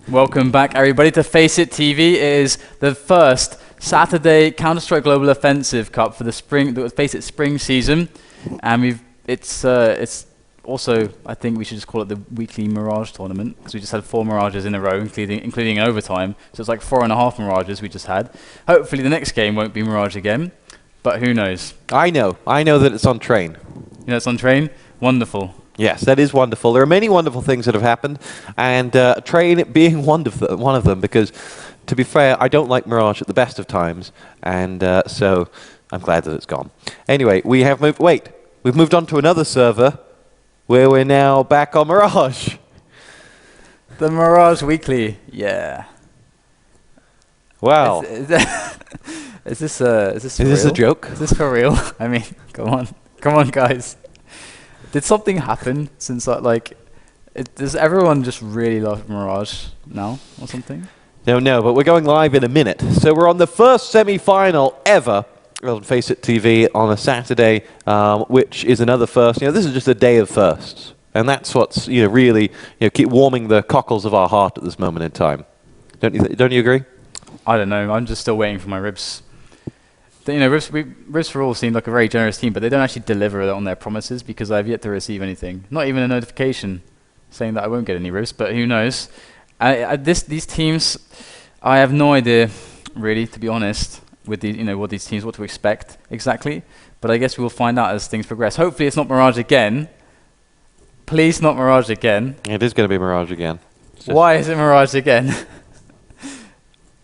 Welcome back, everybody, to FACEIT TV. It is the first Saturday Counter-Strike Global Offensive Cup for the FACEIT spring season, and it's also, I think we should just call it the weekly Mirage tournament, because we just had 4 Mirages in a row, including overtime. So it's like 4.5 Mirages we just had. Hopefully the next game won't be Mirage again, but who knows? I know that it's on train. You know it's on train? Wonderful. Yes, that is wonderful. There are many wonderful things that have happened, and train being one of them, because, to be fair, I don't like Mirage at the best of times, and so I'm glad that it's gone. Anyway, we've moved on to another server, where we're now back on Mirage. The Mirage Weekly, yeah. Wow. Is this a joke? Is this for real? I mean, come on, guys. Did something happen since does everyone just really love Mirage now or something? No, but we're going live in a minute. So we're on the first semi-final ever on FACEIT TV on a Saturday, which is another first. This is just a day of firsts, and that's what's really keep warming the cockles of our heart at this moment in time. Don't you agree? I don't know. I'm just still waiting for my ribs. Ribs for All seem like a very generous team, but they don't actually deliver on their promises, because I've yet to receive anything. Not even a notification saying that I won't get any ribs, but who knows? These teams, I have no idea, really, to be honest, with what these teams, what to expect exactly. But I guess we will find out as things progress. Hopefully it's not Mirage again. Please not Mirage again. It is going to be Mirage again. Why is it Mirage again?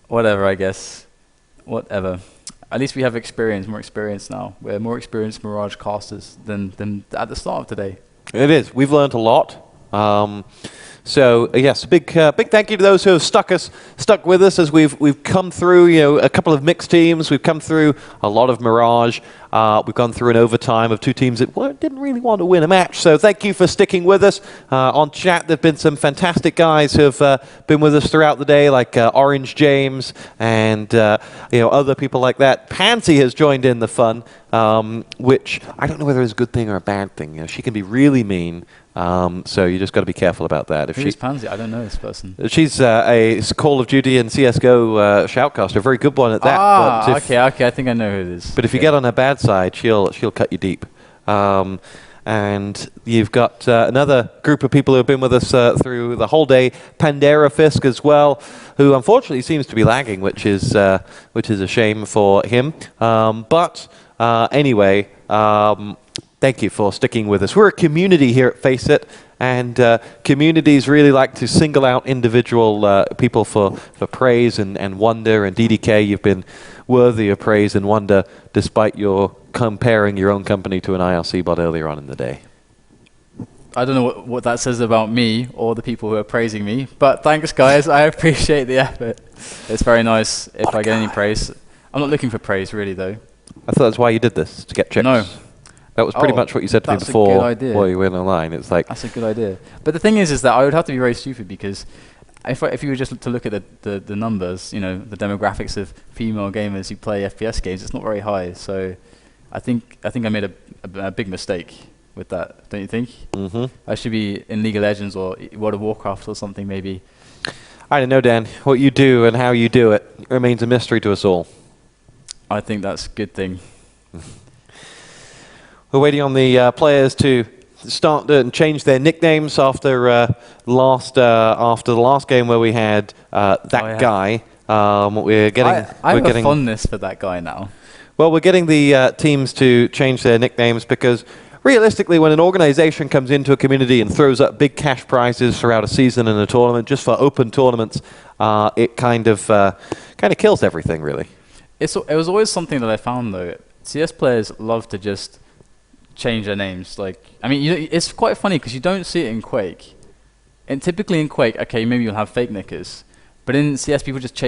Whatever, I guess. Whatever. At least we have more experience now. We're more experienced Mirage casters than at the start of today. It is. We've learned a lot. So yes, big thank you to those who have stuck with us as we've come through. A couple of mixed teams. We've come through a lot of Mirage. We've gone through an overtime of 2 teams that didn't really want to win a match. So thank you for sticking with us. On chat, there've been some fantastic guys who have been with us throughout the day, like Orange James and other people like that. Pansy has joined in the fun, which I don't know whether it's a good thing or a bad thing. She can be really mean. So you just got to be careful about that. Who's Pansy? I don't know this person. She's a Call of Duty and CS:GO shoutcaster, a very good one at that. Okay, I think I know who it is. But if you get on her bad side, she'll cut you deep. And you've got another group of people who have been with us through the whole day. Pandera Fisk as well, who unfortunately seems to be lagging, which is a shame for him. Anyway. Thank you for sticking with us. We're a community here at FACEIT, and communities really like to single out individual people for praise and wonder. And DDK, you've been worthy of praise and wonder despite your comparing your own company to an IRC bot earlier on in the day. I don't know what that says about me or the people who are praising me, but thanks, guys. I appreciate the effort. It's very nice if I get any praise. I'm not looking for praise, really, though. I thought that's why you did this, to get chicks. No. That was pretty much what you said to me before while you went online. It's like that's a good idea. But the thing is that I would have to be very stupid, because if you were just to look at the numbers, the demographics of female gamers who play FPS games, it's not very high. So I think I made a big mistake with that. Don't you think? Mm-hmm. I should be in League of Legends or World of Warcraft or something, maybe. I don't know, Dan. What you do and how you do it remains a mystery to us all. I think that's a good thing. We're waiting on the players to start and change their nicknames after the last game where we had guy. We're getting. I have a fondness for that guy now. Well, we're getting the teams to change their nicknames, because realistically, when an organization comes into a community and throws up big cash prizes throughout a season and a tournament, just for open tournaments, it kind of kills everything, really. It was always something that I found, though. CS players love to just change their names. It's quite funny, because you don't see it in Quake. And typically in Quake, okay, maybe you'll have fake nickers, but in CS, people just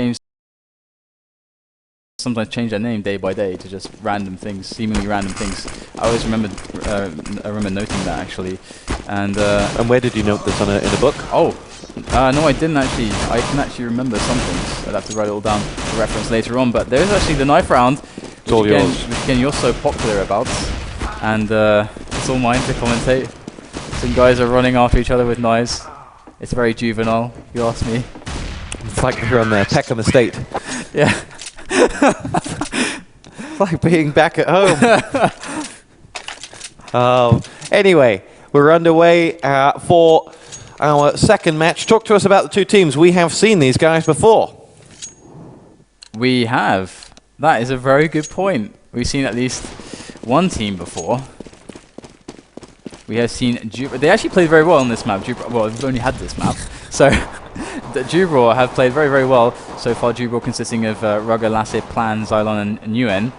sometimes change their name day by day to just random things, seemingly random things. I always remember noting that, actually. And where did you note this in a book? Oh, no, I didn't actually. I can actually remember some things. I'd have to write it all down for reference later on. But there is actually the knife round, which again you're so popular about. And it's all mine to commentate. Some guys are running after each other with knives. It's very juvenile, if you ask me. It's like you're on the Peckham estate. Yeah. It's like being back at home. Anyway, we're underway for our second match. Talk to us about the two teams. We have seen these guys before. We have. That is a very good point. We've seen at least one team before. We have seen they actually played very well on this map. Well, we've only had this map. So Jubror have played very, very well so far. Jubror consisting of Rugger, Lasse, Plan, Xylon, and Nguyen.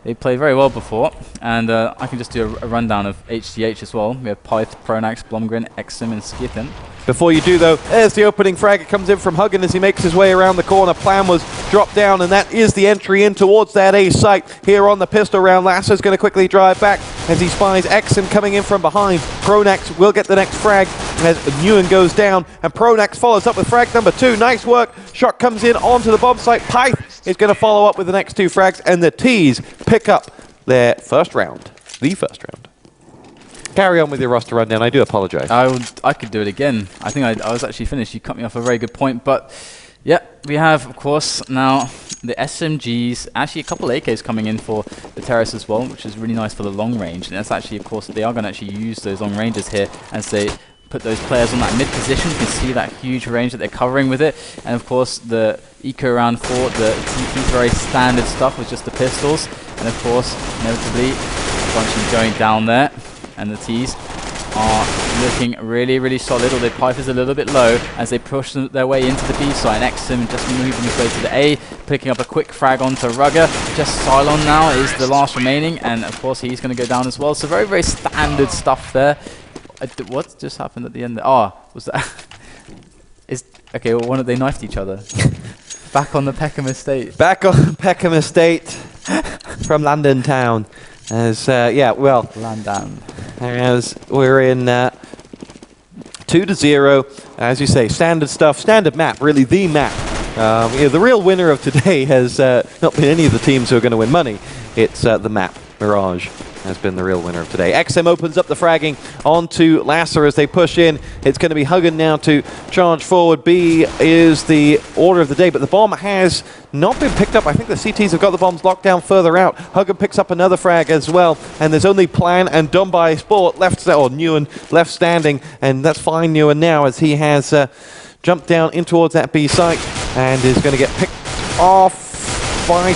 They played very well before, and I can just do a rundown of hGh as well. We have Pyth, Pronax, Blomgren, Exum, and Skitten. Before you do, though, there's the opening frag. It comes in from Huggen as he makes his way around the corner. Plan was dropped down, and that is the entry in towards that A site. Here on the pistol round, Lasser's going to quickly drive back as he spies Exum coming in from behind. Pronax will get the next frag as Nguyen goes down, and Pronax follows up with frag number 2. Nice work. Shot comes in onto the bomb site. Pyth is going to follow up with the next 2 frags, and the T's pick up their first round. The first round. Carry on with your roster rundown. I do apologize. I could do it again. I think I was actually finished. You cut me off a very good point. But yeah, we have, of course, now the SMGs. Actually, a couple of AKs coming in for the Terrace as well, which is really nice for the long range. And that's actually, of course, they are going to actually use those long ranges here as they put those players on that mid position. You can see that huge range that they're covering with it. And of course, the eco round 4, the TP is very standard stuff with just the pistols. And of course, inevitably, a bunch of them going down there. And the T's are looking really, really solid, although Pyth is a little bit low as they push their way into the B side. And Exum just moving his way to the A, picking up a quick frag onto Rugger. Just Cylon now is the last remaining, and of course he's going to go down as well. So very, very standard stuff there. What just happened at the end? Was that... okay, well, they knifed each other. Back on the Peckham estate. Back on Peckham estate from London town. As London. As we're in 2-0, as you say, standard stuff, standard map, really the map. The real winner of today has not been any of the teams who are going to win money. It's the map. Mirage has been the real winner of today. XM opens up the fragging onto Lasser as they push in. It's going to be Huggen now to charge forward. B is the order of the day, but the bomb has not been picked up. I think the CTs have got the bombs locked down further out. Huggen picks up another frag as well, and there's only Plan and Dumbai Sport left, or Nguyen left standing, and that's fine Nguyen now as he has jumped down in towards that B site and is going to get picked off by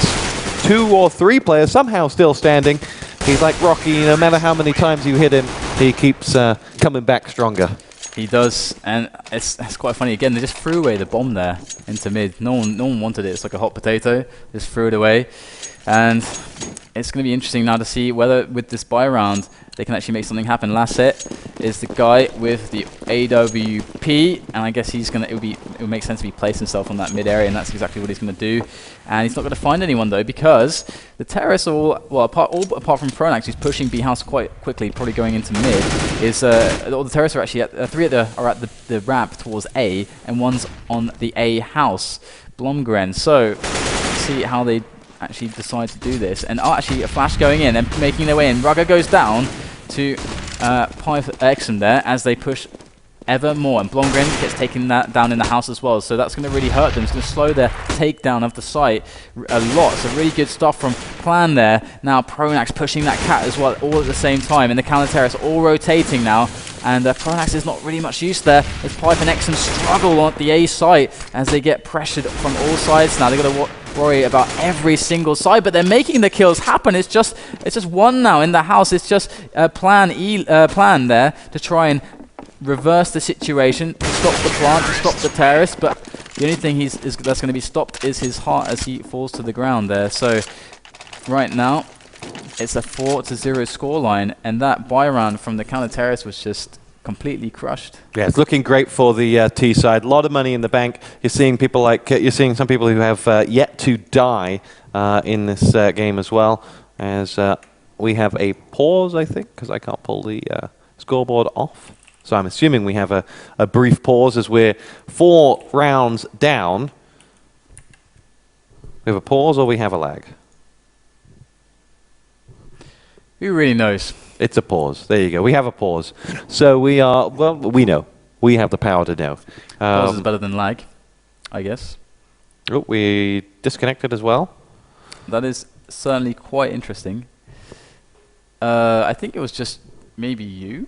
2 or 3 players, somehow still standing. He's like Rocky, no matter how many times you hit him, he keeps coming back stronger. He does, and it's quite funny. Again, they just threw away the bomb there into mid. No one wanted it. It's like a hot potato. Just threw it away. And it's going to be interesting now to see whether with this buy round they can actually make something happen. Lassette is the guy with the AWP, and I guess he's gonna. It would make sense if he placed himself on that mid area, and that's exactly what he's going to do. And he's not going to find anyone though, because the terrorists are all apart from Pronax, who's pushing B house quite quickly, probably going into mid. Is all the terrorists are actually at 3 are at the ramp towards A, and 1's on the A house. Blomgren. So see how they actually decide to do this, and actually a flash going in and making their way in. Rugger goes down to Exum there as they push ever more, and Blomgren gets taken down in the house as well, so that's going to really hurt them. It's going to slow their takedown of the site a lot. So really good stuff from Plan there. Now Pronax pushing that cat as well, all at the same time, and the counter terrorists all rotating now, and Pronax is not really much use there as Pyth and Exum struggle on the A site as they get pressured from all sides. Now they've got to worry about every single side, but they're making the kills happen. It's just one now in the house. It's just Plan there to try and reverse the situation, to stop the plant, to stop the terrorists, but the only thing that's going to be stopped is his heart as he falls to the ground there. So right now it's a 4-0 scoreline, and that buy round from the counter terrorist was just completely crushed. Yeah, it's looking great for the T side. A lot of money in the bank. You're seeing people like you're seeing some people who have yet to die in this game as well. As we have a pause, I think, because I can't pull the scoreboard off. So I'm assuming we have a brief pause as we're 4 rounds down. We have a pause or we have a lag? Who really knows? It's a pause. There you go. We have a pause. So we are, well, we know. We have the power to know. Pause is better than lag. I guess. Oh, we disconnected as well. That is certainly quite interesting. I think it was just maybe you.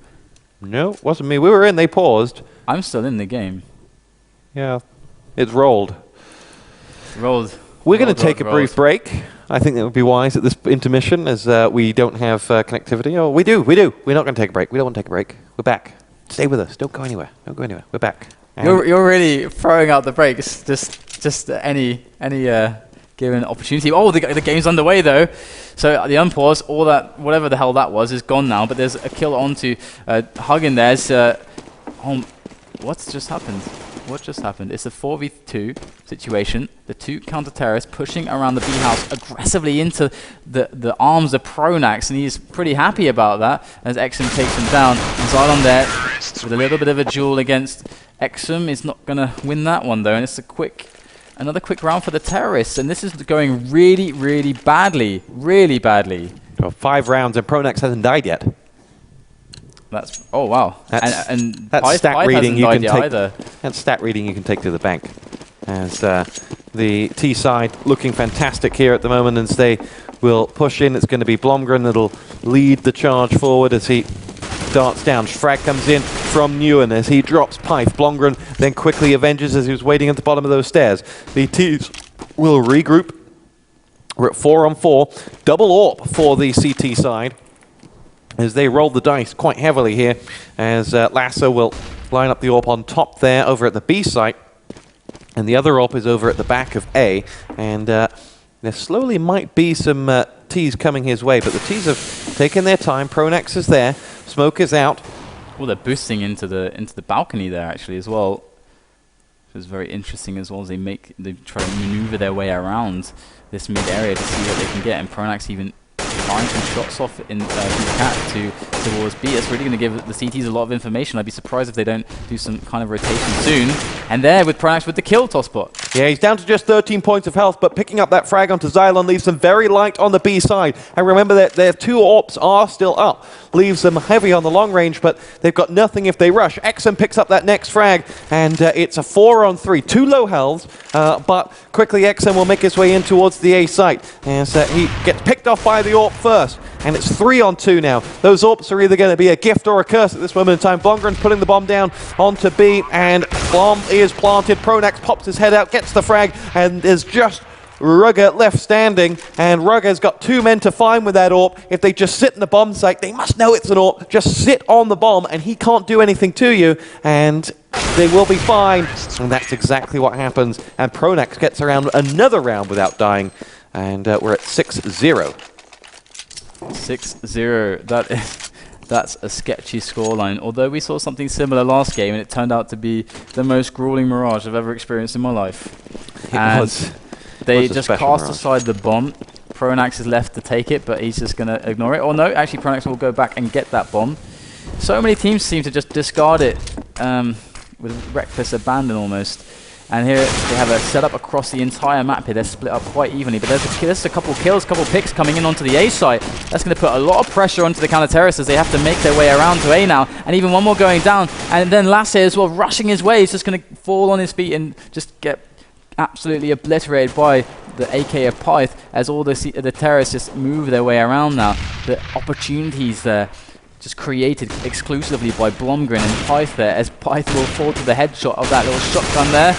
No, it wasn't me. We were in, they paused. I'm still in the game. Yeah, it's rolled. Rolled. We're going to take a brief break. I think that would be wise at this intermission, as we don't have connectivity. Oh, we do. We're not going to take a break. We don't want to take a break. We're back. Stay with us. Don't go anywhere. Don't go anywhere. We're back. You're really throwing out the breaks. Just any given opportunity. Oh, the game's underway though. So the unpause, all that, whatever the hell that was, is gone now. But there's a kill onto Hug in there. What's just happened? What just happened? It's a 4v2 situation. The two counter-terrorists pushing around the B house aggressively into the arms of Pronax, and he's pretty happy about that as Exum takes him down. And Xylon there with a little bit of a duel against Exum is not going to win that one though, and it's another quick round for the terrorists, and this is going really, really badly. Really badly. Well, 5 rounds and Pronax hasn't died yet. That's wow. That's Pyth stat reading you can take. Either. That's stat reading you can take to the bank. As the T side looking fantastic here at the moment, as they will push in. It's going to be Blomgren that'll lead the charge forward as he darts down. Frag comes in from Newen as he drops Pyth. Blomgren then quickly avenges as he was waiting at the bottom of those stairs. The T's will regroup. We're at 4-on-4. Double AWP for the CT side, as they roll the dice quite heavily here, as Lasso will line up the AWP on top there over at the B site, and the other AWP is over at the back of A, and there slowly might be some T's coming his way, but the T's have taken their time. Pronax is there, smoke is out. Well, they're boosting into the balcony there actually as well, which is very interesting as well, as they try to maneuver their way around this mid area to see what they can get, and Pronax even firing some shots off in the cat towards B. That's really going to give the CTs a lot of information. I'd be surprised if they don't do some kind of rotation soon. And there with Pronax with the kill tosspot. Yeah, he's down to just 13 points of health, but picking up that frag onto Xylon leaves them very light on the B side. And remember that their 2 AWPs are still up. Leaves them heavy on the long range, but they've got nothing if they rush. Exum picks up that next frag, and it's a 4-on-3. 2 low healths, but quickly Exum will make his way in towards the A site. As he gets picked off by the AWP first, and it's 3-on-2 now. Those AWPs are either going to be a gift or a curse at this moment in time. Blomgren's putting the bomb down onto B, and bomb is planted. Pronax pops his head out, gets the frag, and there's just Rugger left standing, and Rugger's got 2 men to find with that AWP. If they just sit in the bomb site, they must know it's an AWP. Just sit on the bomb, and he can't do anything to you, and they will be fine. And that's exactly what happens, and Pronax gets around another round without dying, and we're at 6-0. 6-0. That's a sketchy scoreline. Although we saw something similar last game, and it turned out to be the most grueling mirage I've ever experienced in my life. It was. They just cast aside the bomb. Pronax is left to take it, but he's just going to ignore it. Or no, actually Pronax will go back and get that bomb. So many teams seem to just discard it with reckless abandon almost. And here they have a setup across the entire map here. They're split up quite evenly, but there's a couple kills, couple picks coming in onto the A site. That's going to put a lot of pressure onto the counter-terrorists as they have to make their way around to A now. And even one more going down. And then Lasse as well, rushing his way. He's just going to fall on his feet and just get absolutely obliterated by the AK of Pyth as all the terrorists just move their way around now. The opportunities there just created exclusively by Blomgren and Pyth there, as Pyth will fall to the headshot of that little shotgun there.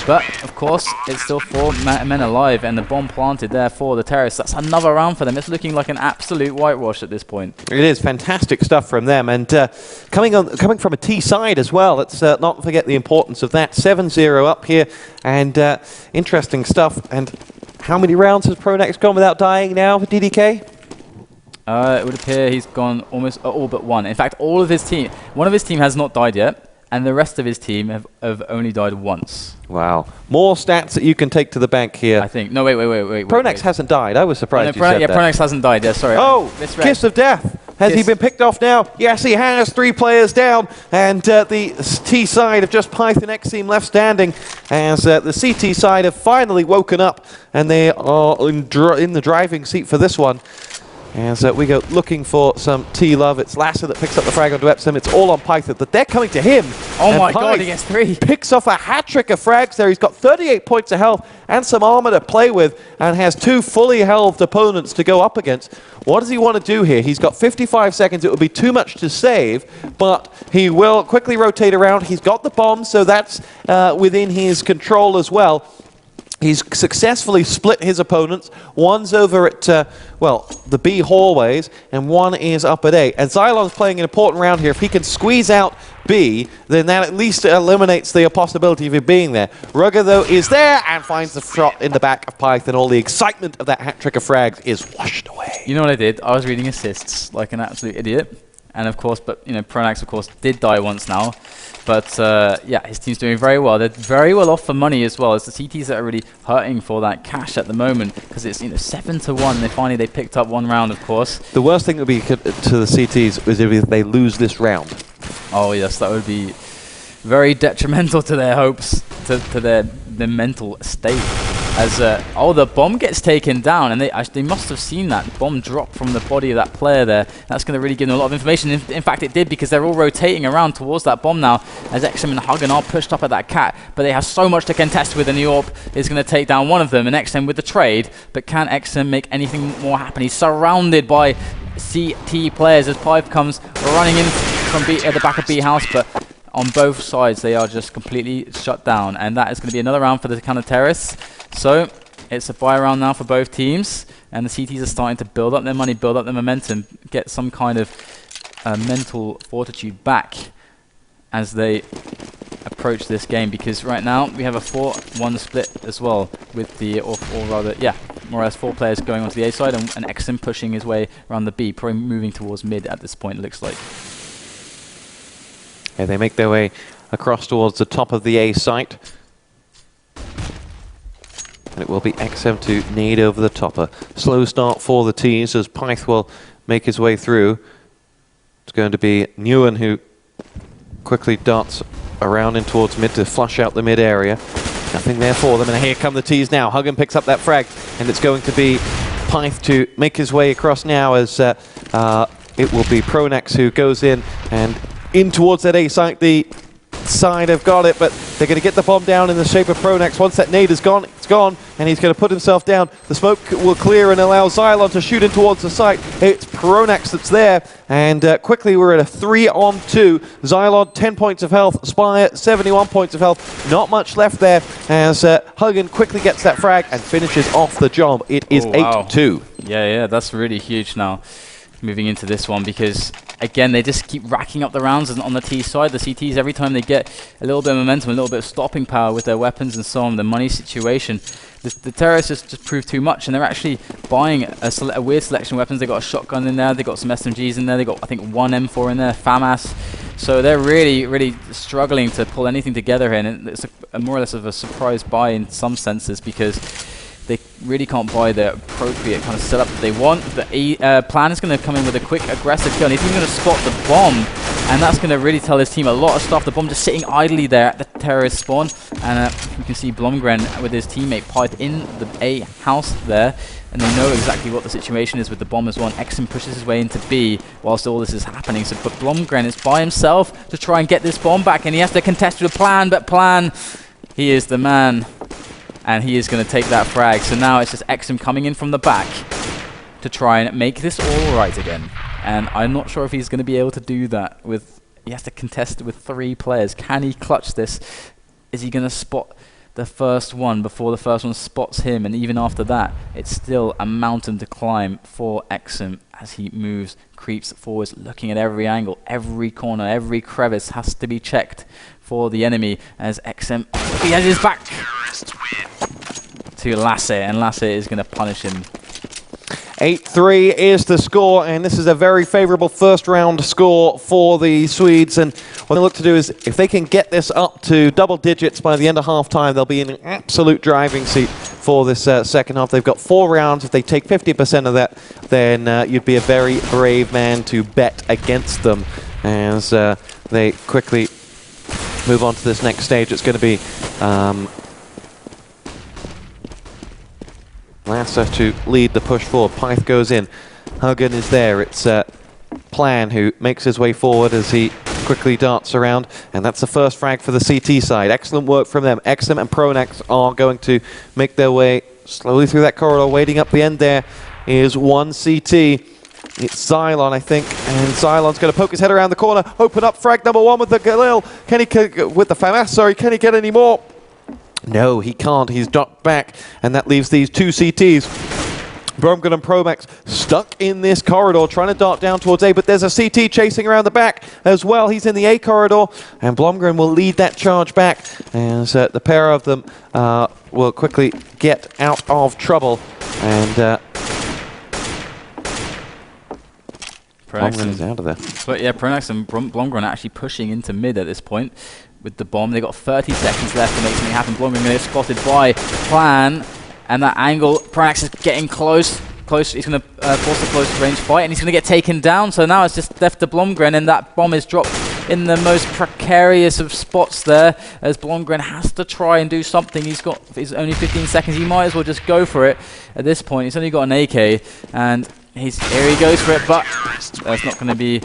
But, of course, it's still 4 men alive, and the bomb planted there for the terrorists. That's another round for them. It's looking like an absolute whitewash at this point. It is fantastic stuff from them, and coming from a T side as well. Let's not forget the importance of that. 7-0 up here, and interesting stuff. And how many rounds has Pronax gone without dying now for DDK? It would appear he's gone almost all but one. In fact, all of his team, one of his team has not died yet, and the rest of his team have only died once. Wow. More stats that you can take to the bank here. I think. No, wait. Pronax hasn't died. I was surprised you said that. Pronax hasn't died. Yeah, sorry. Oh, Kiss of Death. Has he been picked off now? Yes, he has. 3 players down. And the T side have just Pyth and Exum left standing, as the CT side have finally woken up, and they are in the driving seat for this one. As we go looking for some T-Love. It's Lasser that picks up the frag onto Epsom. It's all on Python, but they're coming to him. Oh my god, he gets 3. Picks off a hat-trick of frags there. He's got 38 points of health and some armor to play with, and has 2 fully healthed opponents to go up against. What does he want to do here? He's got 55 seconds. It would be too much to save, but he will quickly rotate around. He's got the bomb, so that's within his control as well. He's successfully split his opponents. One's over at, well, the B hallways, and one is up at A. And Xylon's playing an important round here. If he can squeeze out B, then that at least eliminates the possibility of it being there. Rugger, though, is there and finds the shot in the back of Python. All the excitement of that hat-trick of frags is washed away. You know what I did? I was reading assists like an absolute idiot. And of course, but you know, Pronax of course did die once now, but yeah, his team's doing very well. They're very well off for money as well. It's the CTs that are really hurting for that cash at the moment, because it's 7-1. They finally picked up 1 round, of course. The worst thing that would be to the CTs is if they lose this round. Oh yes, that would be very detrimental to their hopes, to their mental state. As oh, the bomb gets taken down, and they must have seen that bomb drop from the body of that player there. That's going to really give them a lot of information. In fact, it did, because they're all rotating around towards that bomb now, as XM and Huggen are pushed up at that cat. But they have so much to contest with, and the AWP is going to take down one of them, and XM with the trade. But can XM make anything more happen? He's surrounded by CT players as Pipe comes running in from the back of B house, but on both sides they are just completely shut down, and that is going to be another round for the counter-terrorists. So it's a buy round now for both teams, and the CTs are starting to build up their money, build up their momentum, get some kind of mental fortitude back as they approach this game, because right now we have a 4-1 split as well, with the, or rather, yeah, more or less 4 players going onto the A side, and XM pushing his way around the B, probably moving towards mid at this point, it looks like. Yeah, they make their way across towards the top of the A site. And it will be XM to nade over the topper. Slow start for the T's as Pyth will make his way through. It's going to be Nguyen who quickly darts around in towards mid to flush out the mid area. Nothing there for them, and here come the T's now. Huggen picks up that frag, and it's going to be Pyth to make his way across now, as it will be Pronax who goes in and in towards that A site. The side have got it, but they're going to get the bomb down in the shape of Pronax. Once that nade is gone, it's gone, and he's going to put himself down. The smoke will clear and allow Xylon to shoot in towards the site. It's Pronax that's there, and quickly we're at a 3-on-2. Xylon 10 points of health, Spire 71 points of health. Not much left there, as Huggen quickly gets that frag and finishes off the job. It is 8-2. Yeah, that's really huge now, moving into this one, because again, they just keep racking up the rounds on the T side. The CTs, every time they get a little bit of momentum, a little bit of stopping power with their weapons and so on, the money situation, the terrorists just prove too much, and they're actually buying a weird selection of weapons. They got a shotgun in there, they got some SMGs in there, they got, I think, 1 M4 in there, FAMAS. So they're really struggling to pull anything together here, and it's a more or less of a surprise buy in some senses, because they really can't buy the appropriate kind of setup that they want. The Plan is going to come in with a quick, aggressive kill, and he's even going to spot the bomb, and that's going to really tell his team a lot of stuff. The bomb just sitting idly there at the terrorist spawn, and you can see Blomgren with his teammate Pyth in the A house there, and they know exactly what the situation is with the bomb as well. XM pushes his way into B whilst all this is happening. So, but Blomgren is by himself to try and get this bomb back, and he has to contest with Plan, but Plan, he is the man, and he is going to take that frag. So now it's just XM coming in from the back to try and make this all right again. And I'm not sure if he's going to be able to do that. He has to contest with 3 players. Can he clutch this? Is he going to spot the first one before the first one spots him? And even after that, it's still a mountain to climb for XM as he moves, creeps forwards, looking at every angle, every corner, every crevice has to be checked for the enemy, as XM, he has his back to Lasser, and Lasser is going to punish him. 8-3 is the score, and this is a very favorable first round score for the Swedes. And what they look to do is, if they can get this up to double digits by the end of half time, they'll be in an absolute driving seat for this second half. They've got 4 rounds. If they take 50% of that, then you'd be a very brave man to bet against them, as they quickly move on to this next stage. It's going to be Lasser to lead the push forward. Pyth goes in. hGh is there. It's Plan who makes his way forward as he quickly darts around, and that's the first frag for the CT side. Excellent work from them. xM and Pronax are going to make their way slowly through that corridor. Waiting up the end there is one CT. It's Xylon, I think, and Xylon's going to poke his head around the corner, open up frag number 1 with the Galil. With the FAMAS, sorry, can he get any more? No, he can't. He's dropped back, and that leaves these 2 CTs. Blomgren and Promax stuck in this corridor, trying to dart down towards A, but there's a CT chasing around the back as well. He's in the A corridor, and Blomgren will lead that charge back as the pair of them will quickly get out of trouble. And Blomgren is out of there. But yeah, Pronax and Blomgren are actually pushing into mid at this point with the bomb. They've got 30 seconds left to make something happen. Blomgren going to get spotted by Plan. And that angle, Pronax is getting close. He's going to force a close range fight, and he's going to get taken down. So now it's just left to Blomgren, and that bomb is dropped in the most precarious of spots there, as Blomgren has to try and do something. He's only 15 seconds. He might as well just go for it at this point. He's only got an AK, and here he goes for it, but that's not going to be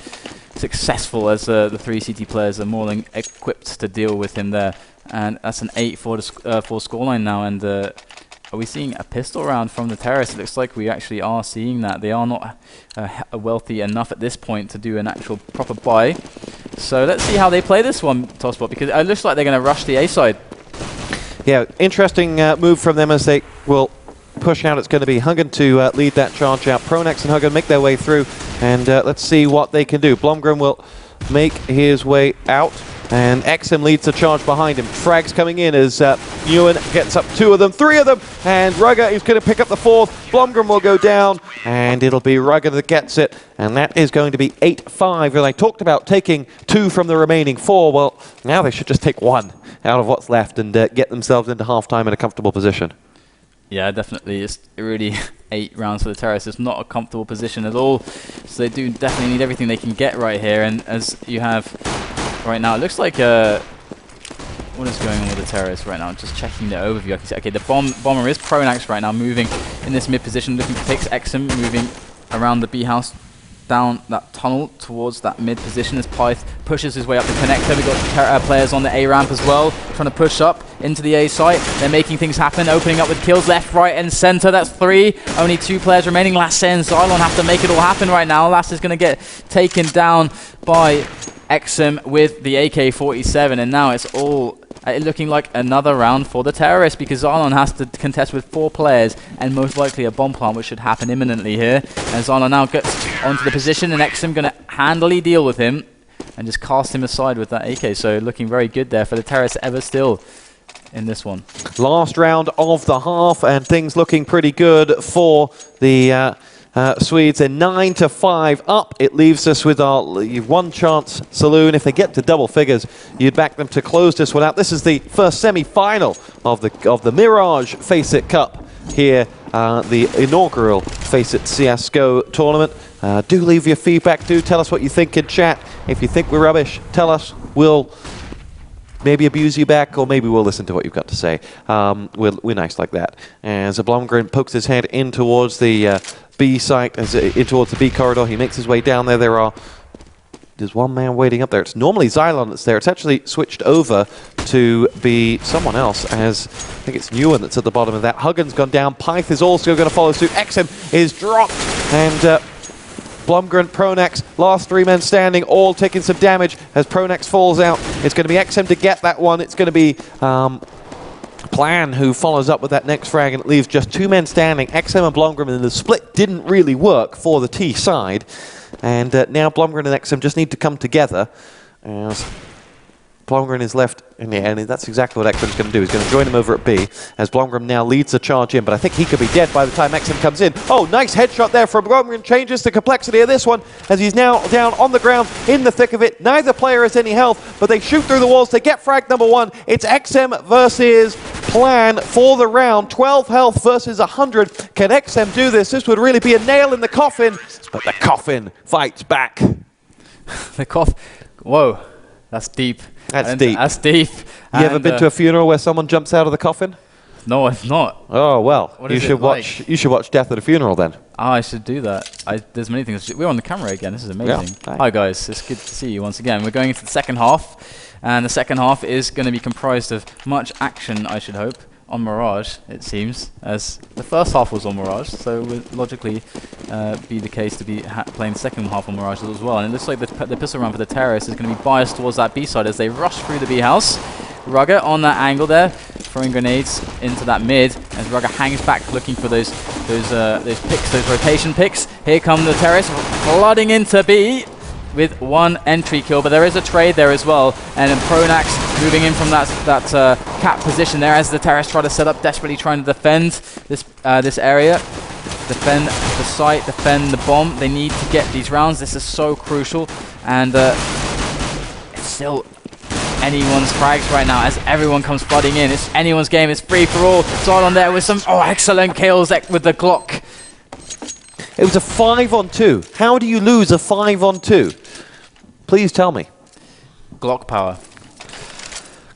successful, as the 3 CT players are more than equipped to deal with him there. And that's an 8-4 scoreline now, and are we seeing a pistol round from the Terrace? It looks like we actually are seeing that. They are not wealthy enough at this point to do an actual proper buy. So let's see how they play this one, Tosspot, because it looks like they're going to rush the A side. Yeah, interesting move from them as they will push out. It's going to be hGh to lead that charge out. Pronax and hGh make their way through, and let's see what they can do. Blomgren will make his way out, and xM leads the charge behind him. Frags coming in as Ewan gets up 2 of them, 3 of them, and rugger is going to pick up the 4th. Blomgren will go down, and it'll be rugger that gets it, and that is going to be 8-5. And I talked about taking 2 from the remaining 4. Well, now they should just take 1 out of what's left and get themselves into halftime in a comfortable position. Yeah, definitely. It's really 8 rounds for the Terrace. It's not a comfortable position at all. So they do definitely need everything they can get right here. And as you have right now, it looks like what is going on with the Terrace right now? Just checking the overview. I can see, okay, the bomber is Pronax right now, moving in this mid position, looking to fix xM, moving around the B house, down that tunnel towards that mid position as Pyth pushes his way up the connector. We've got players on the A ramp as well, trying to push up into the A site. They're making things happen, opening up with kills left, right, and center. That's 3. Only 2 players remaining. Lasse and Xylon have to make it all happen right now. Lasse is going to get taken down by xM with the AK-47, and now it's all looking like another round for the Terrorists, because Xylon has to contest with 4 players and most likely a bomb plant, which should happen imminently here. And Xylon now gets onto the position, and xM going to handily deal with him and just cast him aside with that AK. So looking very good there for the Terrorists ever still in this one. Last round of the half, and things looking pretty good for the Swedes. Are 9-5 up. It leaves us with our one chance saloon. If they get to double figures, you'd back them to close this one out. This is the first semi-final of the Mirage FACEIT Cup here, the inaugural FACEIT CSGO tournament. Do leave your feedback. Do tell us what you think in chat. If you think we're rubbish, tell us. We'll maybe abuse you back, or maybe we'll listen to what you've got to say. We're nice like that. As Blomgren pokes his head in towards the B site, in towards the B corridor, he makes his way down there. There's one man waiting up there. It's normally Xylon that's there. It's actually switched over to be someone else, as I think it's Newen that's at the bottom of that. hGh's gone down. Pyth is also going to follow suit. xM is dropped, and Blomgren, Pronax, last 3 men standing, all taking some damage as Pronax falls out. It's going to be xM to get that one. It's going to be Plan who follows up with that next frag, and it leaves just 2 men standing, xM and Blomgren, and the split didn't really work for the T side. And now Blomgren and xM just need to come together, as Blomgren is left in the end, and that's exactly what xM's going to do. He's going to join him over at B, as Blomgren now leads the charge in, but I think he could be dead by the time xM comes in. Oh, nice headshot there from Blomgren. Changes the complexity of this one, as he's now down on the ground in the thick of it. Neither player has any health, but they shoot through the walls to get frag number 1. It's xM versus Plan for the round. 12 health versus 100. Can xM do this? This would really be a nail in the coffin, but the coffin fights back. The coffin. Whoa, that's deep. That's deep. That's deep. You ever been to a funeral where someone jumps out of the coffin? No, I've not. Oh well, What you is should it like? watch. You should watch Death at a Funeral then. Oh, I should do that. There's many things. We're on the camera again. This is amazing. Yeah. Hi guys, it's good to see you once again. We're going into the second half, and the second half is going to be comprised of much action, I should hope, on Mirage, it seems, as the first half was on Mirage, so it would logically be the case to be playing the second half on Mirage as well. And it looks like the pistol round for the Terrorists is going to be biased towards that B side as they rush through the B house. Rugger on that angle there, throwing grenades into that mid, as Rugger hangs back looking for those picks, those rotation picks. Here come the Terrorists flooding into B with one entry kill, but there is a trade there as well, and then Pronax moving in from that cap position there as the Terrorists try to set up, desperately trying to defend this area, defend the site, defend the bomb. They need to get these rounds. This is so crucial, and it's still anyone's frags right now as everyone comes flooding in. It's anyone's game. It's free for all. Zylon there with some excellent kills with the Glock. It was a 5-on-2. How do you lose a 5-on-2? Please tell me. Glock power.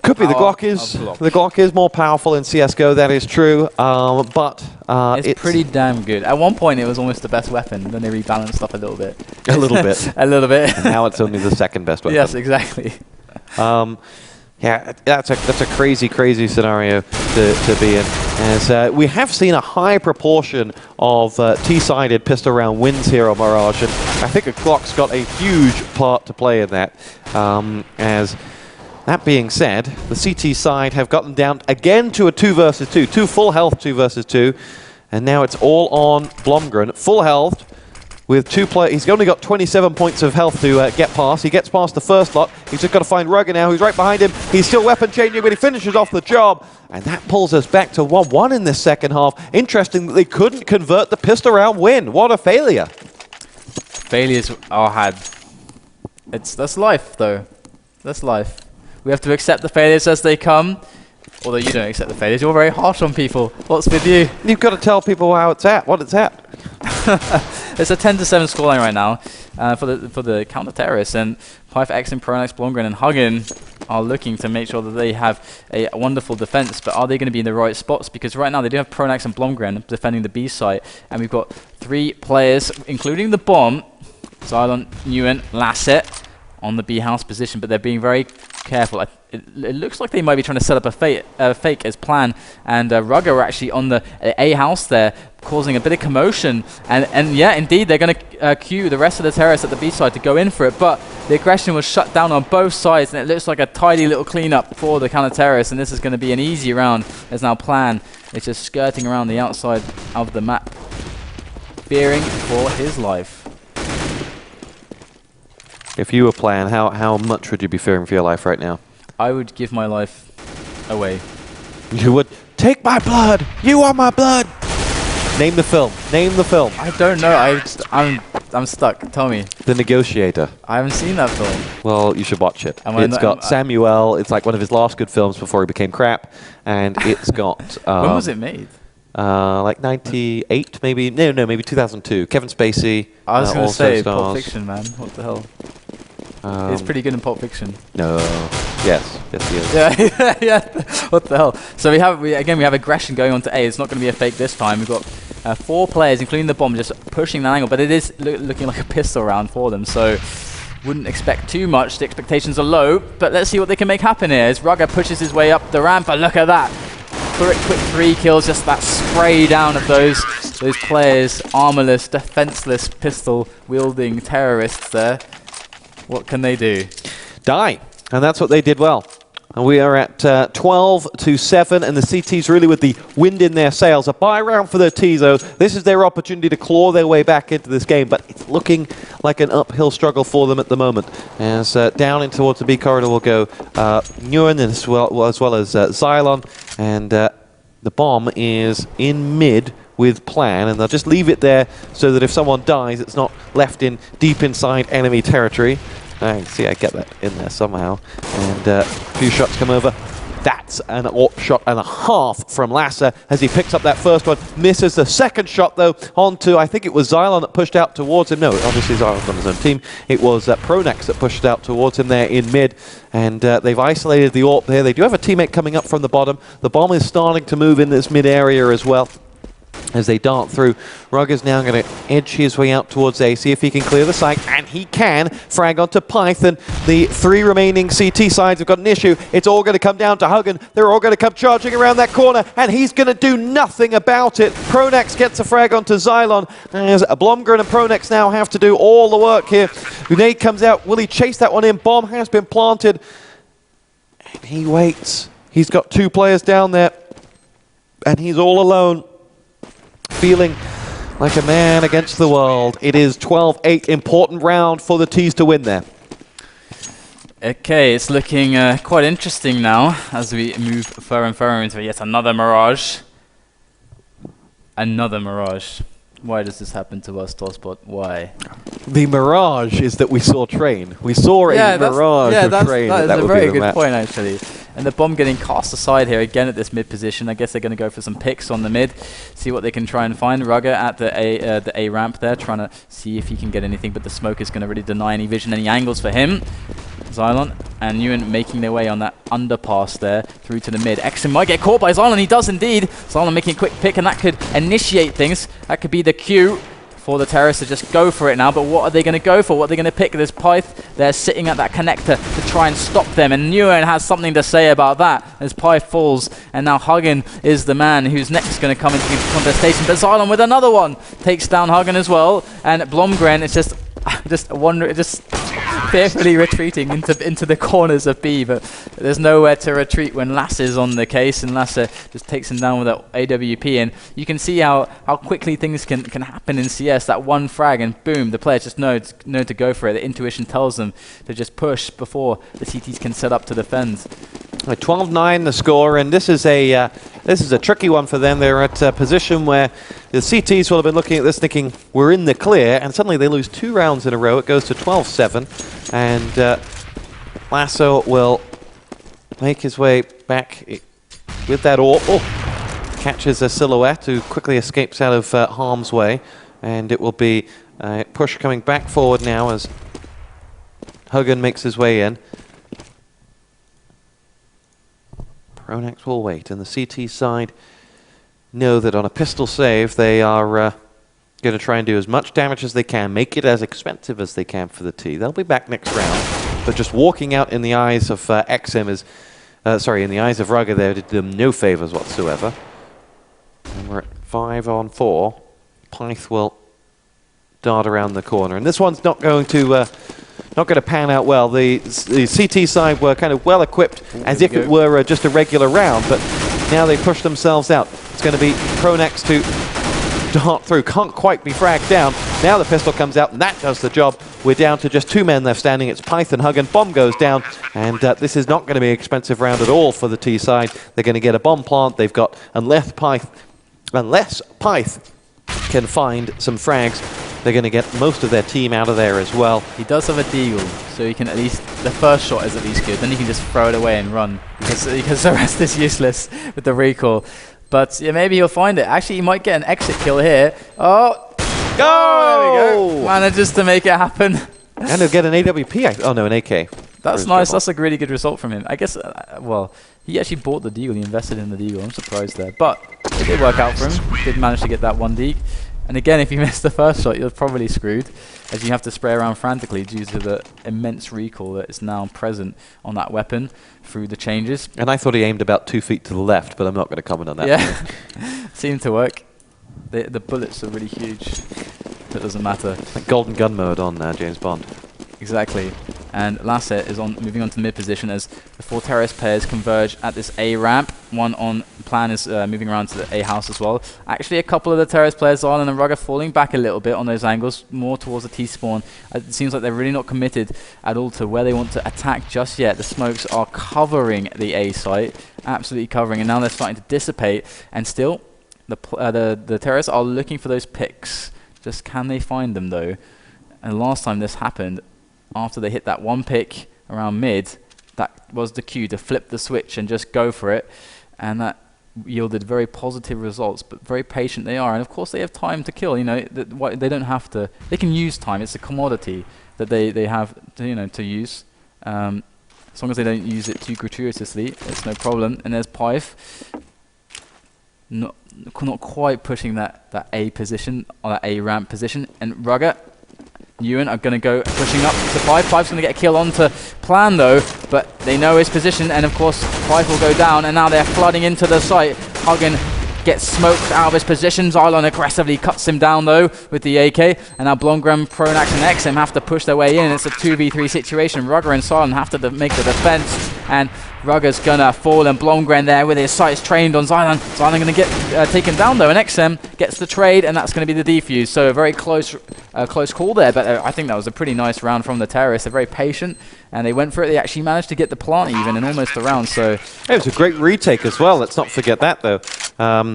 Could be the Glock is more powerful in CS:GO. That is true, but it's pretty damn good. At one point, it was almost the best weapon. Then they rebalanced stuff a little bit. A little bit. A little bit. And now it's only the second best weapon. Yes, exactly. Yeah, that's a crazy scenario to be in. As we have seen a high proportion of T-sided pistol round wins here on Mirage, and I think a Glock's got a huge part to play in that. As that being said, the CT side have gotten down again to a 2 versus 2, 2 full health 2 versus 2, and now it's all on Blomgren, full health. With 2 players, he's only got 27 points of health to get past. He gets past the first lot. He's just got to find Rugger now, who's right behind him. He's still weapon changing, but he finishes off the job. And that pulls us back to 1-1 in this second half. Interesting that they couldn't convert the pistol round win. What a failure. Failures are had. That's life, though. That's life. We have to accept the failures as they come. Although you don't accept the failures, you're very harsh on people. What's with you? You've got to tell people how it's at, what it's at. It's a 10-7 scoreline right now for the counter terrorists, and PythX and Pronax, Blomgren and Huggin are looking to make sure that they have a wonderful defense. But are they going to be in the right spots? Because right now they do have Pronax and Blomgren defending the B site, and we've got 3 players, including the bomb, Zylon, Nguyen, Lasset, on the B house position, but they're being very careful. It looks like they might be trying to set up a fake as planned, and Rugger are actually on the A house there, causing a bit of commotion. And yeah, indeed, they're going to cue the rest of the terrorists at the B side to go in for it, but the aggression was shut down on both sides, and it looks like a tidy little cleanup for the counter-terrorists, and this is going to be an easy round as now planned. It's just skirting around the outside of the map, fearing for his life. If you were playing, how much would you be fearing for your life right now? I would give my life away. You would? Take my blood! You are my blood! Name the film. Name the film. I don't know. I'm stuck. Tell me. The Negotiator. I haven't seen that film. Well, you should watch it. It's got Samuel. It's like one of his last good films before he became crap. And it's got... when was it made? Like 98, maybe. No, maybe 2002. Kevin Spacey. I was going to say stars. Pulp Fiction, man. What the hell? It's pretty good in Pulp Fiction. No. Yes, he is. Yeah, yeah. What the hell? So we have aggression going on to A. It's not going to be a fake this time. We've got 4 players, including the bomb, just pushing that angle, but it is looking like a pistol round for them. So wouldn't expect too much. The expectations are low, but let's see what they can make happen here. As Rugger pushes his way up the ramp, but look at that. Quick 3 kills, just that spray down of those players, armorless, defenseless, pistol-wielding terrorists there. What can they do? Die. And that's what they did well. And we are at 12-7, and the CT's really with the wind in their sails. A buy round for the T, though. This is their opportunity to claw their way back into this game, but it's looking like an uphill struggle for them at the moment. As down in towards the B corridor will go Nguyen as well as Zylon, and the bomb is in mid with plan, and they'll just leave it there so that if someone dies, it's not left in deep inside enemy territory. I see, I get that in there somehow. And a few shots come over. That's an AWP shot and a half from Lasser as he picks up that first one. Misses the second shot, though, onto, I think it was Xylon that pushed out towards him. No, obviously Xylon's on his own team. It was Pronex that pushed out towards him there in mid. And they've isolated the AWP there. They do have a teammate coming up from the bottom. The bomb is starting to move in this mid area as well as they dart through. Rugger's now going to edge his way out towards A, see if he can clear the site, and he can. Frag onto Python. The 3 remaining CT sides have got an issue. It's all going to come down to Huggen. They're all going to come charging around that corner, and he's going to do nothing about it. Pronex gets a frag onto Xylon, as Blomgren and Pronex now have to do all the work here. Grenade comes out. Will he chase that one in? Bomb has been planted, and he waits. He's got 2 players down there, and he's all alone, feeling like a man against the world. It is 12-8, important round for the T's to win there. Okay, it's looking quite interesting now as we move further and further into yet another Mirage. Another Mirage. Why does this happen to us, Tosspot? Why? The Mirage is that we saw Train. We saw a Mirage of Train. That is a very good point, actually. And the bomb getting cast aside here again at this mid position. I guess they're going to go for some picks on the mid, see what they can try and find. Rugger at the A ramp there, trying to see if he can get anything, but the smoke is going to really deny any vision, any angles for him. Xylon and Nguyen making their way on that underpass there through to the mid. Exum might get caught by Xylon. He does indeed. Xylon making a quick pick, and that could initiate things. That could be the cue for the terrorists to just go for it now. But what are they going to go for? What are they going to pick? There's Pyth. They're sitting at that connector to try and stop them. And Nguyen has something to say about that as Pyth falls. And now Huggen is the man who's next going to come into contestation. But Xylon with another one takes down Huggen as well. And Blomgren is just fearfully retreating into the corners of B, but there's nowhere to retreat when Lasser's on the case, and Lasser just takes him down with that AWP. And you can see how quickly things can happen in CS. That one frag and boom, the players just know to go for it. The intuition tells them to just push before the CTs can set up to defend. 12-9 the score, and this is a tricky one for them. They're at a position where the CTs will have been looking at this thinking we're in the clear, and suddenly they lose 2 rounds in a row. It goes to 12-7, and Lasso will make his way back with that AWP. Oh, catches a Silhouette who quickly escapes out of harm's way, and it will be a push coming back forward now as Huggen makes his way in. Pronex will wait, and the CT side know that on a pistol save they are going to try and do as much damage as they can, make it as expensive as they can for the T. They'll be back next round, but just walking out in the eyes of XM is, in the eyes of Rugger there did them no favors whatsoever. And we're at 5-on-4. Pyth will dart around the corner, and this one's not going to pan out well. The CT side were kind of well equipped as if it were just a regular round, but now they push themselves out. It's going to be Pronex to dart through. Can't quite be fragged down. Now the pistol comes out, and that does the job. We're down to just 2 men left standing. It's Pyth and Huggen. Bomb goes down, and this is not going to be an expensive round at all for the T side. They're going to get a bomb plant. They've got, unless Pyth can find some frags, they're going to get most of their team out of there as well. He does have a deagle, so he can at least, the first shot is at least good, then he can just throw it away and run, because the rest is useless with the recoil. But yeah, maybe he'll find it. Actually, he might get an exit kill here. Oh! Go! There we go. Manages to make it happen. And he'll get an AWP. Oh no, an AK. That's nice. That's a really good result from him. I guess, well, he actually bought the deagle. He invested in the deagle. I'm surprised there. But it did work out for him. He did manage to get that 1 deagle. And again, if you miss the first shot, you're probably screwed, as you have to spray around frantically due to the immense recoil that is now present on that weapon through the changes. And I thought he aimed about 2 feet to the left, but I'm not going to comment on that. Yeah, seemed to work. The bullets are really huge. It doesn't matter. Like golden gun mode on James Bond. Exactly. And Lasser is moving on to mid position as the 4 terrorist players converge at this A ramp. One on plan is moving around to the A house as well. Actually, a couple of the terrorist players, Xylon and Rugger, falling back a little bit on those angles, more towards the T spawn. It seems like they're really not committed at all to where they want to attack just yet. The smokes are covering the A site, absolutely covering, and now they're starting to dissipate. And still, the terrorists are looking for those picks. Just can they find them though? And last time this happened, after they hit that 1 pick around mid, that was the cue to flip the switch and just go for it, and that yielded very positive results. But very patient they are, and of course they have time to kill. You know, they don't have to. They can use time. It's a commodity that they have to, you know, to use. As long as they don't use it too gratuitously, it's no problem. And there's Pife, not quite pushing that A position, or that A ramp position. And Rugger, Ewan are going to go pushing up to Pife. Pife's going to get a kill onto Plan though, but they know his position, and of course Pife will go down, and now they're flooding into the site. Huggen gets smoked out of his position. Xylon aggressively cuts him down though with the AK, and now Blomgren, Pronax and XM have to push their way in. It's a 2v3 situation. Rugger and Xylon have to make the defense, and Rugger's gonna fall, and Blomgren there with his sights trained on Xylon. Xylon gonna get taken down though, and XM gets the trade, and that's gonna be the defuse. So a very close call there, but I think that was a pretty nice round from the terrorists. They're very patient, and they went for it. They actually managed to get the plant even in almost a round. So it was a great retake as well. Let's not forget that though.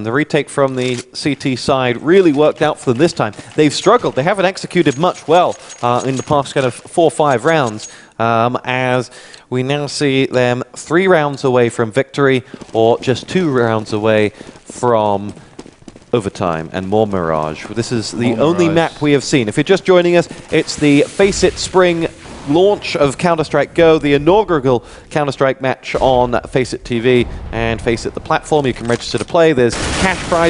The retake from the CT side really worked out for them this time. They've struggled. They haven't executed much well in the past kind of 4 or 5 rounds, as we now see them 3 rounds away from victory, or just 2 rounds away from overtime and more Mirage. This is the only map we have seen. If you're just joining us, it's the FACEIT Spring launch of Counter-Strike Go, the inaugural Counter-Strike match on FACEIT TV and FACEIT the platform. You can register to play. There's cash prizes